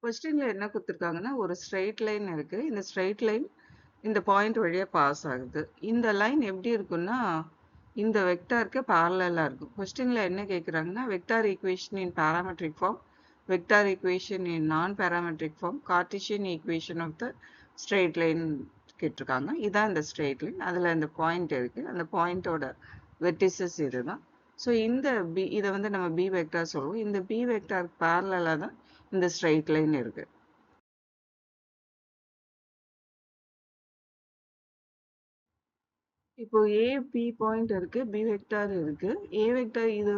கொஸ்டின்ல என்ன கொடுத்துருக்காங்கன்னா ஒரு ஸ்ட்ரெயிட் லைன் இருக்கு. இந்த ஸ்ட்ரெயிட் லைன் இந்த பாயிண்ட் வழியா பாஸ் ஆகுது. இந்த லைன் எப்படி இருக்குன்னா இந்த வெக்டாருக்கு parallel இருக்கும். கொஸ்டின்ல என்ன கேட்குறாங்கன்னா vector equation in parametric form, vector equation in non parametric form, cartesian equation of the straight line கேட்டிருக்காங்க. இதான் இந்த ஸ்ட்ரெயிட் லைன். அதில் இந்த பாயிண்ட் இருக்கு. அந்த பாயிண்டோட வெர்டிசஸ் இதுதான். ஸோ இந்த பி இதை வந்து நம்ம பி வெக்டார் சொல்லுவோம். இந்த பி வெக்டார் பேரலாக தான் இந்த ஸ்ட்ரெயிட் லைன் இருக்கு. இப்போ ஏ பி பாயிண்ட் இருக்கு, பி வெக்டார் இருக்கு. ஏ வெக்டார் இது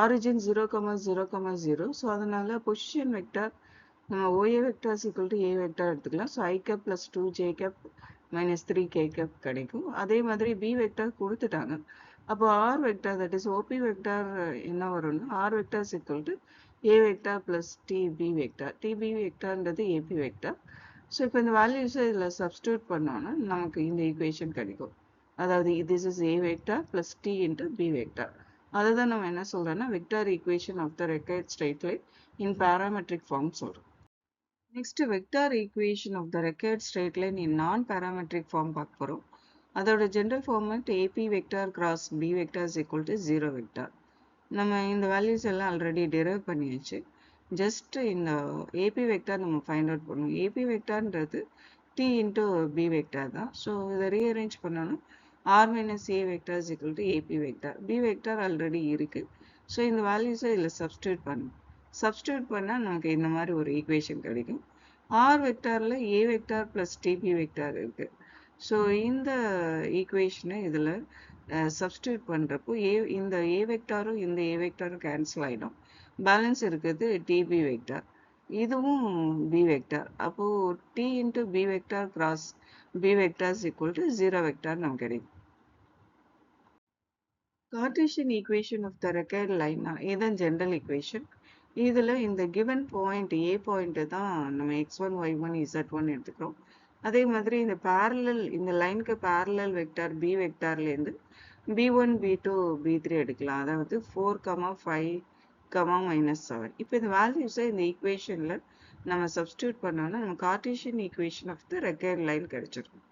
ஆரிஜின் 0,0,0. ஸோ அதனால பொசிஷன் வெக்டார் நம்ம O A vector equal to A vector எடுத்துக்கலாம். So I cap plus 2 J cap minus 3 K cap கிடைக்கும். அதே மாதிரி பி வெக்டார் கொடுத்துட்டாங்க. அப்போ R vector that is O B vector என்ன வரும்னா R vector equal to A vector plus T B vector. T B வெக்டார்ன்றது A B vector. So இப்போ இந்த வேல்யூஸை இதில் சப்ஸ்டியூட் பண்ணோன்னா நமக்கு இந்த ஈக்குவேஷன் கிடைக்கும். அதாவது this is a vector plus t into b vector. அதை தான் நம்ம என்ன சொல்றோம்னா vector equation of the required straight line in parametric form சொல்றோம். Next vector equation of the required straight line in non parametric form பார்க்க போறோம். அதோட general format A B vector cross B vector is equal to 0 vector. நம்ம இந்த values எல்லாம் already derive பண்ணியாச்சு. Just இந்த A B vector நம்ம ஃபைண்ட் அவுட் பண்ணுவோம். ஏபி வெக்டார்ன்றது டி இன்டூ பி வெக்டார் தான். ஸோ இதை ரீஅரேஞ்ச் பண்ணணும். r minus a vector is equal to ap vector. b vector already இருக்கு. ஸோ இந்த வேல்யூஸை இதில் சப்ஸ்டியூட் பண்ணணும். சப்ஸ்டியூட் பண்ணால் நமக்கு இந்த மாதிரி ஒரு ஈக்குவேஷன் கிடைக்கும். r வெக்டாரில் a vector plus t b vector இருக்கு. ஸோ இந்த ஈக்குவேஷனை இதில் சப்ஸ்டியூட் பண்ணுறப்போ இந்த a வெக்டாரும் இந்த a வெக்டாரும் கேன்சல் ஆகிடும். பேலன்ஸ் இருக்குது டிபி வெக்டார். இதுவும் b வெக்டார். அப்போது t into b vector cross b vector is equal to 0 vector நமக்கு கிடைக்கும். Cartesian equation of the required line இதுதான் general equation. இதில் இந்த given point A point தான் நம்ம x1, y1, z1 எடுத்துக்கிறோம். அதே மாதிரி இந்த parallel இந்த லைனுக்கு parallel vector B vectorலேருந்து B1, B2, B3 எடுக்கலாம். அதாவது 4, 5, -7. இப்போ இந்த வேல்யூஸை இந்த ஈக்குவேஷனில் நம்ம சப்ஸ்டியூட் பண்ணோம்னா நம்ம cartesian equation of the required line கிடைச்சிருக்கும்.